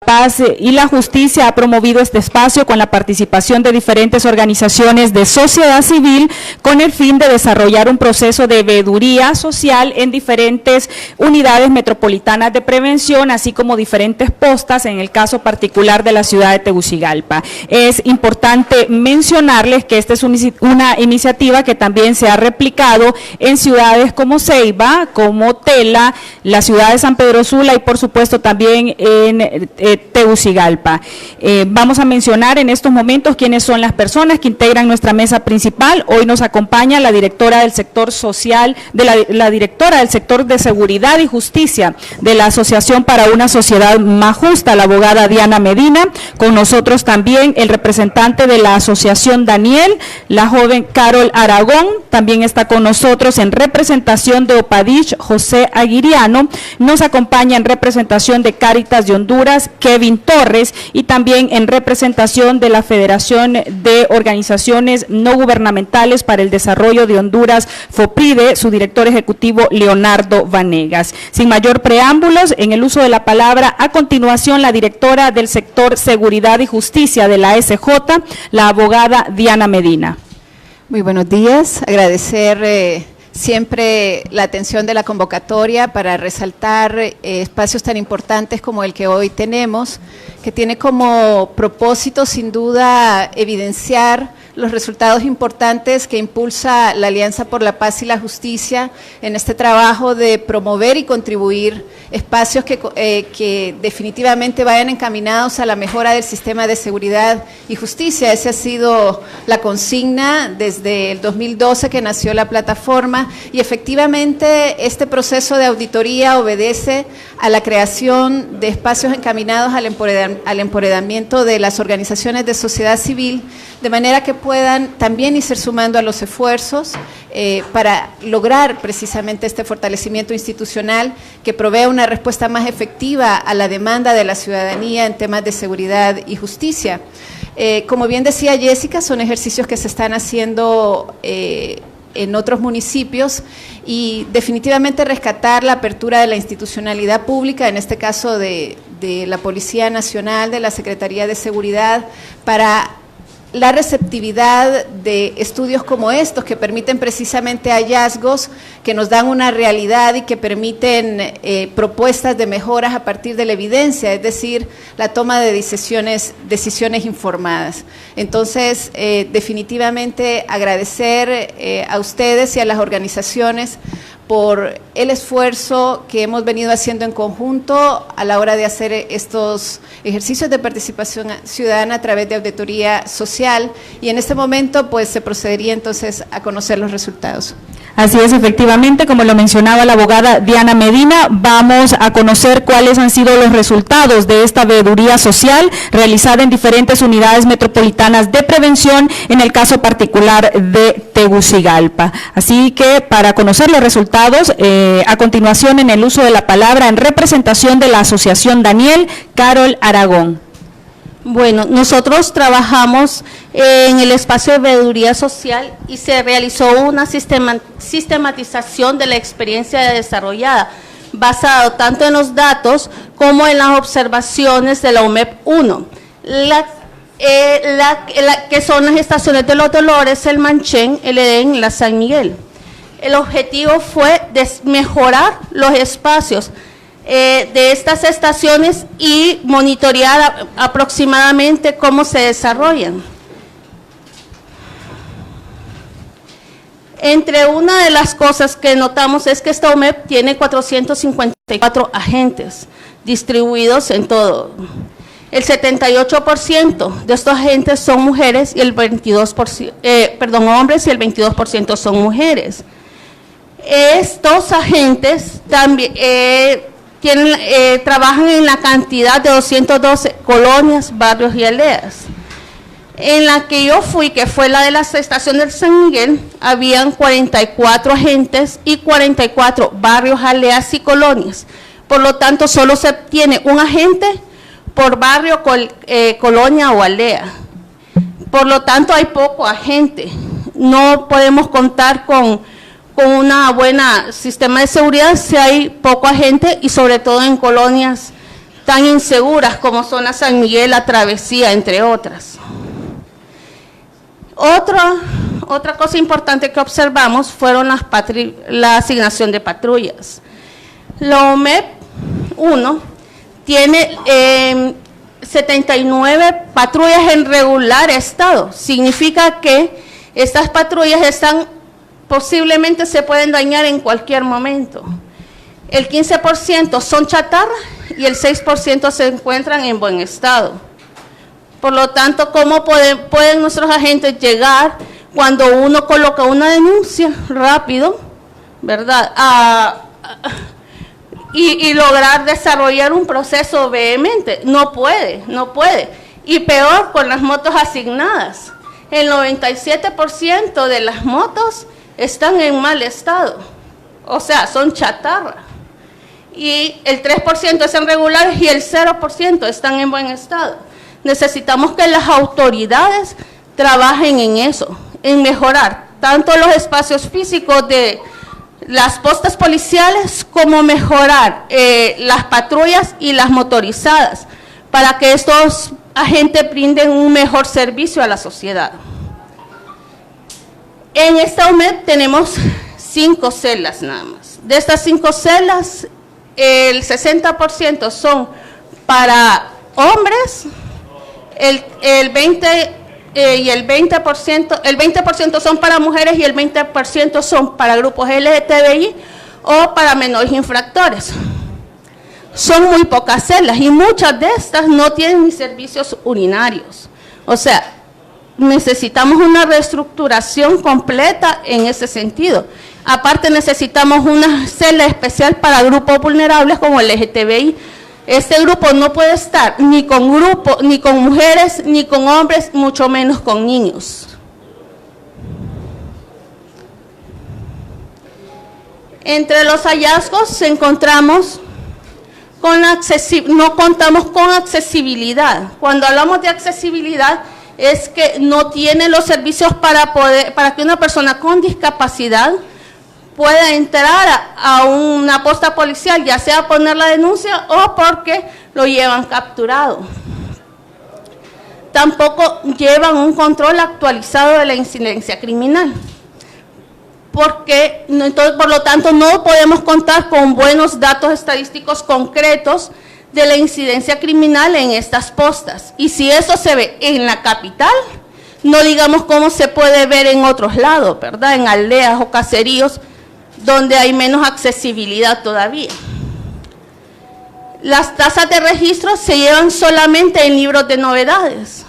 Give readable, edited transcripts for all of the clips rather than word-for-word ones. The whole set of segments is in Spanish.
Paz y la Justicia ha promovido este espacio con la participación de diferentes organizaciones de sociedad civil con el fin de desarrollar un proceso de veeduría social en diferentes unidades metropolitanas de prevención, así como diferentes postas en el caso particular de la ciudad de Tegucigalpa. Es importante mencionarles que esta es una iniciativa que también se ha replicado en ciudades como Ceiba, como Tela, la ciudad de San Pedro Sula y por supuesto también en Tegucigalpa. Vamos a mencionar en estos momentos quiénes son las personas que integran nuestra mesa principal. Hoy nos acompaña la directora del sector social, la directora del sector de seguridad y justicia de la Asociación para una Sociedad Más Justa, la abogada Diana Medina. Con nosotros también el representante de la Asociación Daniel, la joven Carol Aragón. También está con nosotros en representación de Opadich, José Aguiriano. Nos acompaña en representación de Cáritas de Honduras, Kevin Torres, y también en representación de la Federación de Organizaciones No Gubernamentales para el Desarrollo de Honduras, FOPRIDE, su director ejecutivo Leonardo Vanegas. Sin mayor preámbulos, en el uso de la palabra, a continuación la directora del sector Seguridad y Justicia de la SJ, la abogada Diana Medina. Muy buenos días, agradecer siempre la atención de la convocatoria para resaltar espacios tan importantes como el que hoy tenemos, que tiene como propósito sin duda evidenciar los resultados importantes que impulsa la Alianza por la Paz y la Justicia en este trabajo de promover y contribuir espacios que definitivamente vayan encaminados a la mejora del sistema de seguridad y justicia. Esa ha sido la consigna desde el 2012 que nació la plataforma, y efectivamente este proceso de auditoría obedece a la creación de espacios encaminados al empoderamiento de las organizaciones de sociedad civil, de manera que puedan también irse sumando a los esfuerzos para lograr precisamente este fortalecimiento institucional que provea una respuesta más efectiva a la demanda de la ciudadanía en temas de seguridad y justicia. Como bien decía Jessica, son ejercicios que se están haciendo en otros municipios, y definitivamente rescatar la apertura de la institucionalidad pública, en este caso de la Policía Nacional, de la Secretaría de Seguridad, para la receptividad de estudios como estos que permiten precisamente hallazgos que nos dan una realidad y que permiten propuestas de mejoras a partir de la evidencia, es decir, la toma de decisiones informadas. Entonces, definitivamente agradecer a ustedes y a las organizaciones por el esfuerzo que hemos venido haciendo en conjunto a la hora de hacer estos ejercicios de participación ciudadana a través de auditoría social, y en este momento pues se procedería entonces a conocer los resultados. Así es, efectivamente, como lo mencionaba la abogada Diana Medina, vamos a conocer cuáles han sido los resultados de esta veeduría social realizada en diferentes unidades metropolitanas de prevención, en el caso particular de Tegucigalpa. Así que para conocer los resultados, a continuación en el uso de la palabra en representación de la Asociación Daniel, Carol Aragón. Bueno, nosotros trabajamos en el espacio de veeduría social y se realizó una sistematización de la experiencia desarrollada, basado tanto en los datos como en las observaciones de la UMEP 1, que son las estaciones de Los Dolores, el Manchén, el Edén, la San Miguel. El objetivo fue mejorar los espacios de estas estaciones y monitorear aproximadamente cómo se desarrollan. Entre una de las cosas que notamos es que esta UMEP tiene 454 agentes distribuidos en todo. El 78% de estos agentes son mujeres y el 22%, hombres, y el 22% son mujeres. Estos agentes también trabajan en la cantidad de 212 colonias, barrios y aldeas. En la que yo fui, que fue la de la estación del San Miguel, habían 44 agentes y 44 barrios, aldeas y colonias. Por lo tanto, solo se tiene un agente por barrio, colonia o aldea. Por lo tanto, hay poco agente. No podemos contar con una buena sistema de seguridad si hay poco agente, y sobre todo en colonias tan inseguras como zona San Miguel, La Travesía, entre otras. Otra cosa importante que observamos fueron la asignación de patrullas. La OMEP 1 tiene 79 patrullas en regular estado. Significa que estas patrullas posiblemente se pueden dañar en cualquier momento. El 15% son chatarra y el 6% se encuentran en buen estado. Por lo tanto, ¿cómo pueden nuestros agentes llegar cuando uno coloca una denuncia rápido, ¿verdad? Y lograr desarrollar un proceso vehemente? No puede. Y peor con las motos asignadas. El 97% de las motos están en mal estado, o sea, son chatarra. Y el 3% están regulares y el 0% están en buen estado. Necesitamos que las autoridades trabajen en eso, en mejorar tanto los espacios físicos de las postas policiales como mejorar las patrullas y las motorizadas para que estos agentes brinden un mejor servicio a la sociedad. En esta OMEP tenemos 5 celdas nada más. De estas 5 celdas, el 60% son para hombres, el 20% son para mujeres y el 20% son para grupos LGTBI o para menores infractores. Son muy pocas celdas y muchas de estas no tienen ni servicios urinarios. O sea, necesitamos una reestructuración completa en ese sentido. Aparte necesitamos una celda especial para grupos vulnerables como el LGTBI. Este grupo no puede estar ni con mujeres, ni con hombres, mucho menos con niños. Entre los hallazgos encontramos no contamos con accesibilidad. Cuando hablamos de accesibilidad es que no tiene los servicios para que una persona con discapacidad pueda entrar a una posta policial, ya sea poner la denuncia o porque lo llevan capturado. Tampoco llevan un control actualizado de la incidencia criminal, entonces, por lo tanto, no podemos contar con buenos datos estadísticos concretos de la incidencia criminal en estas postas. Y si eso se ve en la capital, no digamos cómo se puede ver en otros lados, ¿verdad? En aldeas o caseríos donde hay menos accesibilidad todavía. Las tasas de registro se llevan solamente en libros de novedades.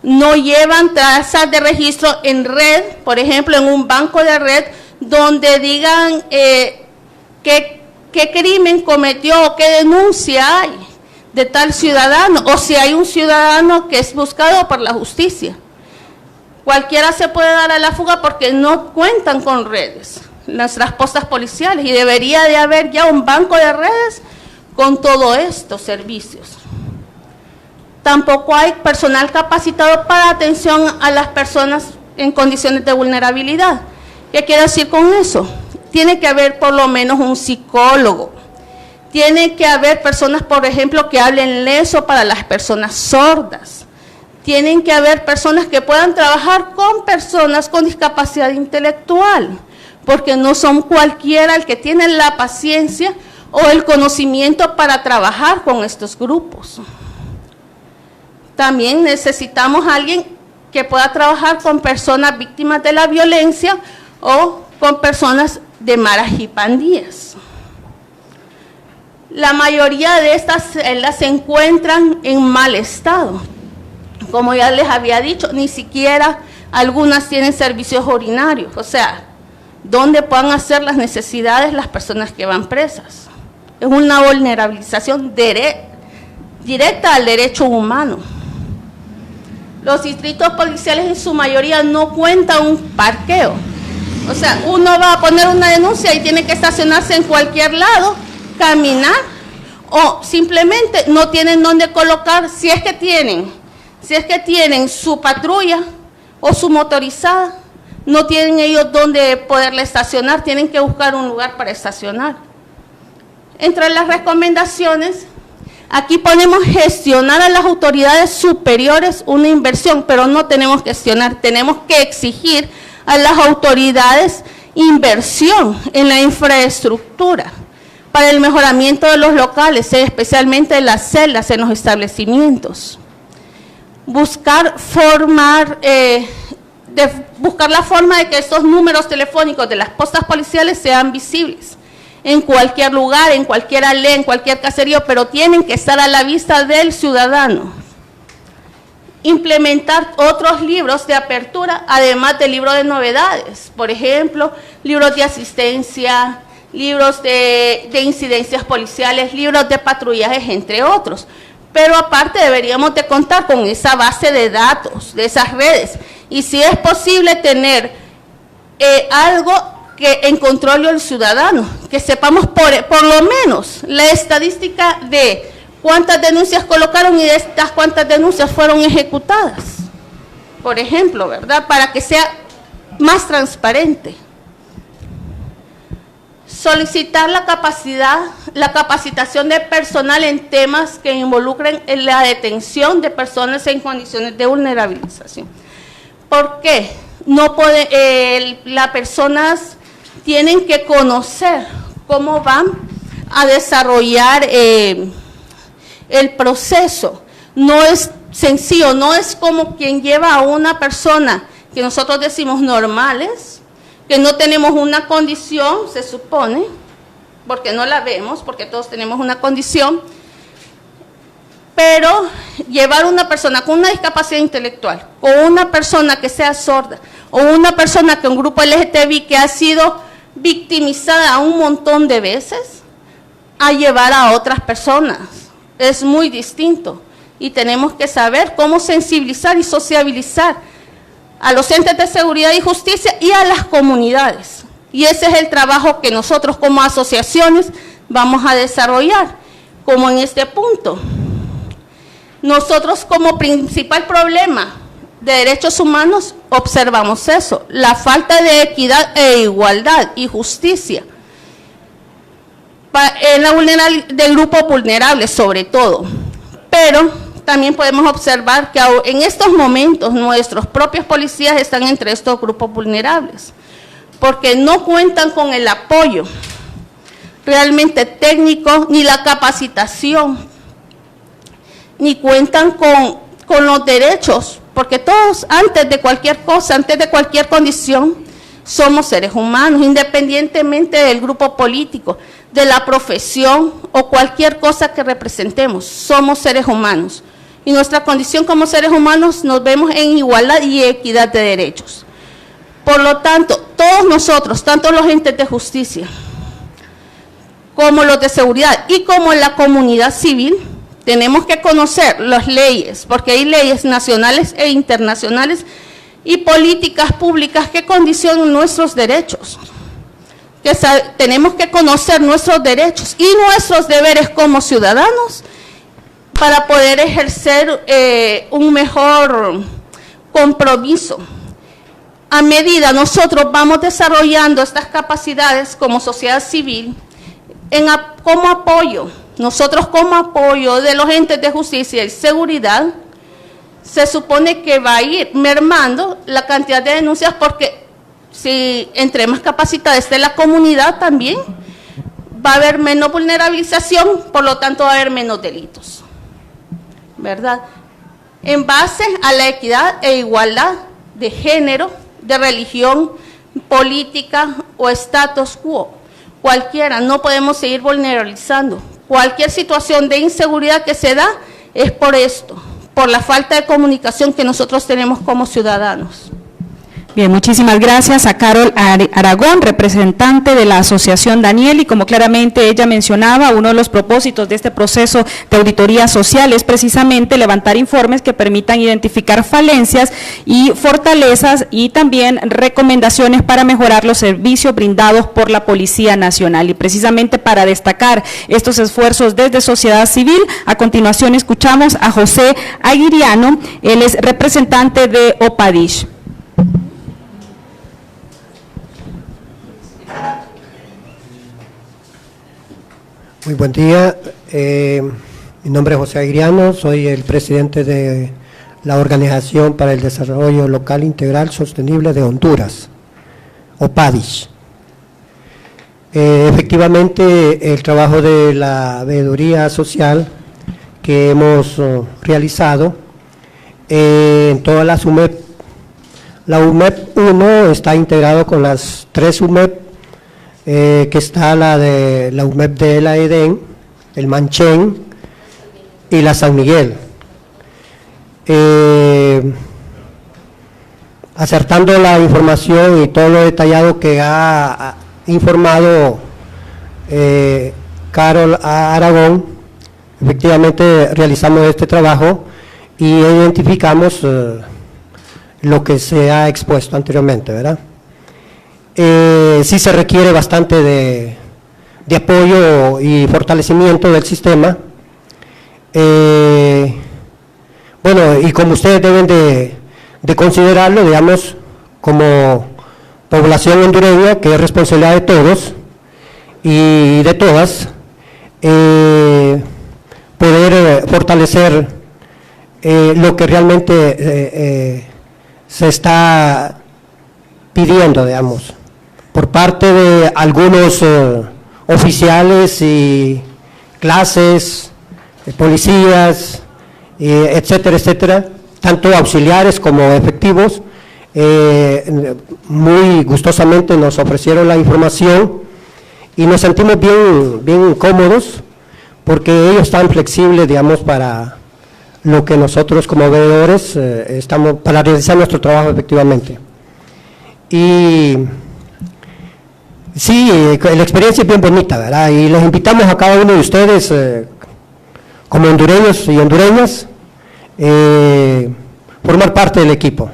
No llevan tasas de registro en red, por ejemplo, en un banco de red, donde digan qué crimen cometió o qué denuncia hay de tal ciudadano, o si hay un ciudadano que es buscado por la justicia. Cualquiera se puede dar a la fuga porque no cuentan con redes, nuestras postas policiales, y debería de haber ya un banco de redes con todos estos servicios. Tampoco hay personal capacitado para atención a las personas en condiciones de vulnerabilidad. ¿Qué quiero decir con eso? Tiene que haber por lo menos un psicólogo. Tiene que haber personas, por ejemplo, que hablen leso para las personas sordas. Tienen que haber personas que puedan trabajar con personas con discapacidad intelectual, porque no son cualquiera el que tiene la paciencia o el conocimiento para trabajar con estos grupos. También necesitamos a alguien que pueda trabajar con personas víctimas de la violencia o con personas de maras y pandillas. La mayoría de estas celdas se encuentran en mal estado. Como ya les había dicho, ni siquiera algunas tienen servicios urinarios, o sea, donde puedan hacer las necesidades las personas que van presas. Es una vulnerabilización directa al derecho humano. Los distritos policiales en su mayoría no cuentan un parqueo. O sea, uno va a poner una denuncia y tiene que estacionarse en cualquier lado, caminar, o simplemente no tienen dónde colocar, si es que tienen su patrulla o su motorizada, no tienen ellos dónde poderle estacionar, tienen que buscar un lugar para estacionar. Entre las recomendaciones Aquí ponemos gestionar a las autoridades superiores una inversión, pero no tenemos que gestionar, tenemos que exigir a las autoridades inversión en la infraestructura para el mejoramiento de los locales, especialmente de las celdas en los establecimientos. Buscar la forma de que estos números telefónicos de las postas policiales sean visibles en cualquier lugar, en cualquier aldea, en cualquier caserío, pero tienen que estar a la vista del ciudadano. Implementar otros libros de apertura, además del libro de novedades, por ejemplo, libros de asistencia, libros de incidencias policiales, libros de patrullajes, entre otros. Pero aparte deberíamos de contar con esa base de datos, de esas redes, y si es posible tener algo que en control del ciudadano, que sepamos por lo menos la estadística de cuántas denuncias colocaron y de estas cuántas denuncias fueron ejecutadas, por ejemplo, ¿verdad? Para que sea más transparente. Solicitar la capacitación de personal en temas que involucren en la detención de personas en condiciones de vulnerabilización. ¿Por qué? Las personas tienen que conocer cómo van a desarrollar el proceso. No es sencillo, no es como quien lleva a una persona que nosotros decimos normales, que no tenemos una condición, se supone, porque no la vemos, porque todos tenemos una condición, pero llevar a una persona con una discapacidad intelectual, o una persona que sea sorda, o una persona que un grupo LGTBI que ha sido victimizada un montón de veces, a llevar a otras personas, es muy distinto, y tenemos que saber cómo sensibilizar y sociabilizar a los entes de seguridad y justicia y a las comunidades. Y ese es el trabajo que nosotros como asociaciones vamos a desarrollar, como en este punto. Nosotros como principal problema de derechos humanos observamos eso, la falta de equidad e igualdad y justicia en la de grupos vulnerables sobre todo, pero también podemos observar que en estos momentos nuestros propios policías están entre estos grupos vulnerables, porque no cuentan con el apoyo realmente técnico, ni la capacitación, ni cuentan con los derechos, porque todos antes de cualquier cosa, antes de cualquier condición, somos seres humanos, independientemente del grupo político, de la profesión o cualquier cosa que representemos, somos seres humanos. Y nuestra condición como seres humanos nos vemos en igualdad y equidad de derechos. Por lo tanto, todos nosotros, tanto los entes de justicia, como los de seguridad y como la comunidad civil, tenemos que conocer las leyes, porque hay leyes nacionales e internacionales y políticas públicas que condicionan nuestros derechos. Tenemos que conocer nuestros derechos y nuestros deberes como ciudadanos, para poder ejercer un mejor compromiso. A medida nosotros vamos desarrollando estas capacidades como sociedad civil, como apoyo, nosotros como apoyo de los entes de justicia y seguridad, se supone que va a ir mermando la cantidad de denuncias, porque si entre más capacitada esté la comunidad también, va a haber menos vulnerabilización, por lo tanto va a haber menos delitos, ¿verdad? En base a la equidad e igualdad de género, de religión, política o status quo, cualquiera, no podemos seguir vulnerabilizando. Cualquier situación de inseguridad que se da es por esto, por la falta de comunicación que nosotros tenemos como ciudadanos. Bien, muchísimas gracias a Carol Aragón, representante de la Asociación Daniel, y como claramente ella mencionaba, uno de los propósitos de este proceso de auditoría social es precisamente levantar informes que permitan identificar falencias y fortalezas y también recomendaciones para mejorar los servicios brindados por la Policía Nacional. Y precisamente para destacar estos esfuerzos desde sociedad civil, a continuación escuchamos a José Aguiriano, él es representante de OPADISH. Muy buen día. Mi nombre es José Agiriano, soy el presidente de la Organización para el Desarrollo Local Integral Sostenible de Honduras, OPADIS. Efectivamente, el trabajo de la veeduría social que hemos realizado en todas las UMEP, la UMEP 1 está integrado con las 3 UMEP, que está la UMEP de la Edén, el Manchén y la San Miguel. Acertando la información y todo lo detallado que ha informado Carol Aragón, efectivamente realizamos este trabajo y identificamos lo que se ha expuesto anteriormente, ¿verdad? Sí se requiere bastante de apoyo y fortalecimiento del sistema. Bueno, y como ustedes deben de considerarlo, digamos, como población hondureña, que es responsabilidad de todos y de todas, poder fortalecer lo que realmente se está pidiendo, digamos, por parte de algunos oficiales y clases, policías, etcétera, etcétera, tanto auxiliares como efectivos. Muy gustosamente nos ofrecieron la información y nos sentimos bien cómodos porque ellos están flexibles, digamos, para lo que nosotros como veedores estamos para realizar nuestro trabajo efectivamente. Y sí, la experiencia es bien bonita, ¿verdad? Y les invitamos a cada uno de ustedes, como hondureños y hondureñas, formar parte del equipo.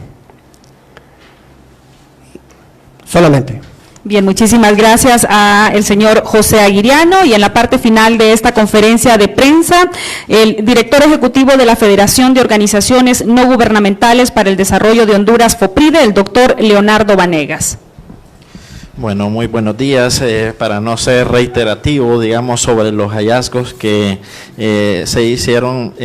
Solamente. Bien, muchísimas gracias al señor José Agiriano, y en la parte final de esta conferencia de prensa, el director ejecutivo de la Federación de Organizaciones No Gubernamentales para el Desarrollo de Honduras, FOPRIDE, el doctor Leonardo Vanegas. Bueno, muy buenos días. Para no ser reiterativo, digamos, sobre los hallazgos que se hicieron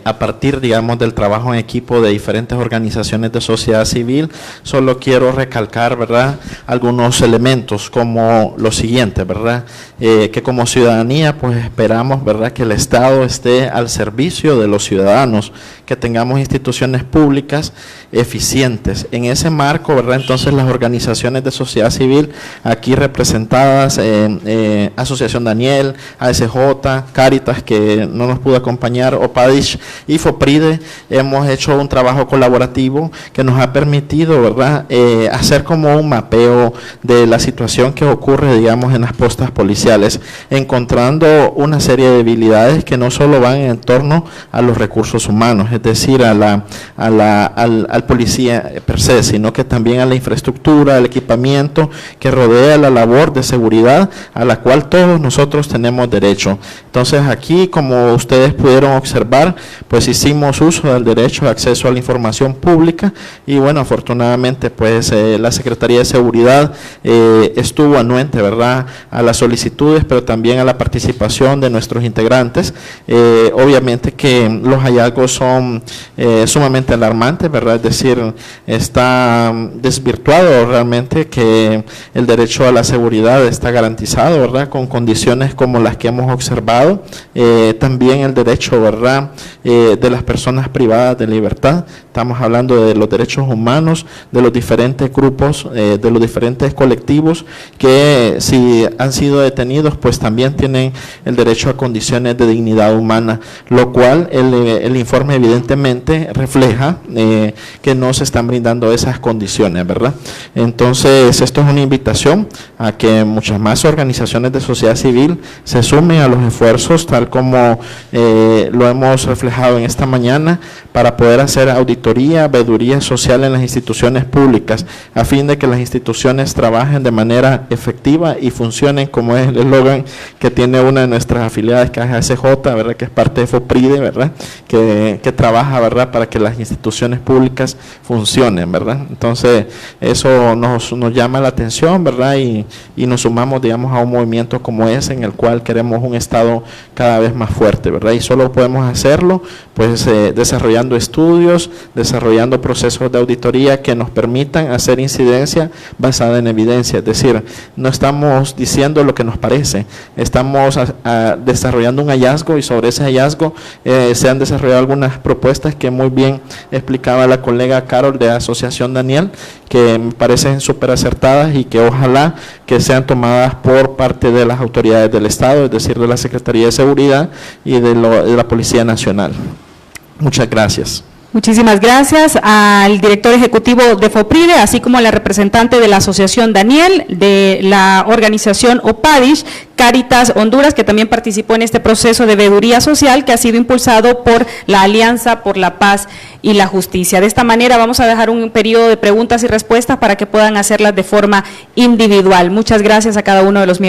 a partir, digamos, del trabajo en equipo de diferentes organizaciones de sociedad civil, solo quiero recalcar, ¿verdad?, algunos elementos como lo siguiente, ¿verdad?, que como ciudadanía, pues esperamos, ¿verdad?, que el Estado esté al servicio de los ciudadanos, que tengamos instituciones públicas eficientes. En ese marco, ¿verdad?, entonces las organizaciones de sociedad civil aquí representadas, Asociación Daniel, ASJ, Cáritas, que no nos pudo acompañar, OPADIS y FOPRIDE, hemos hecho un trabajo colaborativo que nos ha permitido, ¿verdad?, hacer como un mapeo de la situación que ocurre, digamos, en las postas policiales, encontrando una serie de debilidades que no solo van en torno a los recursos humanos, es decir, al policía per se, sino que también a la infraestructura, al equipamiento que rodea la labor de seguridad a la cual todos nosotros tenemos derecho. Entonces aquí, como ustedes pudieron observar, pues hicimos uso del derecho de acceso a la información pública y bueno, afortunadamente pues la Secretaría de Seguridad estuvo anuente, ¿verdad?, a las solicitudes, pero también a la participación de nuestros integrantes. Obviamente que los hallazgos son sumamente alarmantes, ¿verdad?, es decir, está desvirtuado realmente que el derecho a la seguridad está garantizado, ¿verdad?, con condiciones como las que hemos observado. También el derecho, ¿verdad?, de las personas privadas de libertad. Estamos hablando de los derechos humanos, de los diferentes grupos, de los diferentes colectivos que si han sido detenidos, pues también tienen el derecho a condiciones de dignidad humana, lo cual el informe evidentemente refleja que no se están brindando esas condiciones, ¿verdad? Entonces, esto es una invitación a que muchas más organizaciones de sociedad civil se sumen a los esfuerzos, tal como lo hemos reflejado en esta mañana, para poder hacer auditoría, veeduría social en las instituciones públicas, a fin de que las instituciones trabajen de manera efectiva y funcionen como es el eslogan que tiene una de nuestras afiliadas, que es ASJ, ¿verdad?, que es parte de FOPRIDE, ¿verdad?, que trabaja, ¿verdad?, para que las instituciones públicas funcionen, ¿verdad? Entonces, eso nos llama la atención, reflexión, ¿verdad? Y nos sumamos, digamos, a un movimiento como ese en el cual queremos un Estado cada vez más fuerte, ¿verdad? Y solo podemos hacerlo, pues, desarrollando estudios, desarrollando procesos de auditoría que nos permitan hacer incidencia basada en evidencia. Es decir, no estamos diciendo lo que nos parece, estamos desarrollando un hallazgo y sobre ese hallazgo se han desarrollado algunas propuestas que muy bien explicaba la colega Carol de Asociación Daniel, que me parecen súper acertadas y que ojalá que sean tomadas por parte de las autoridades del Estado, es decir, de la Secretaría de Seguridad y de la Policía Nacional. Muchas gracias. Muchísimas gracias al director ejecutivo de FOPRIDE, así como a la representante de la Asociación Daniel, de la organización OPADISH, Cáritas Honduras, que también participó en este proceso de veeduría social que ha sido impulsado por la Alianza por la Paz y la Justicia. De esta manera vamos a dejar un periodo de preguntas y respuestas para que puedan hacerlas de forma individual. Muchas gracias a cada uno de los miembros.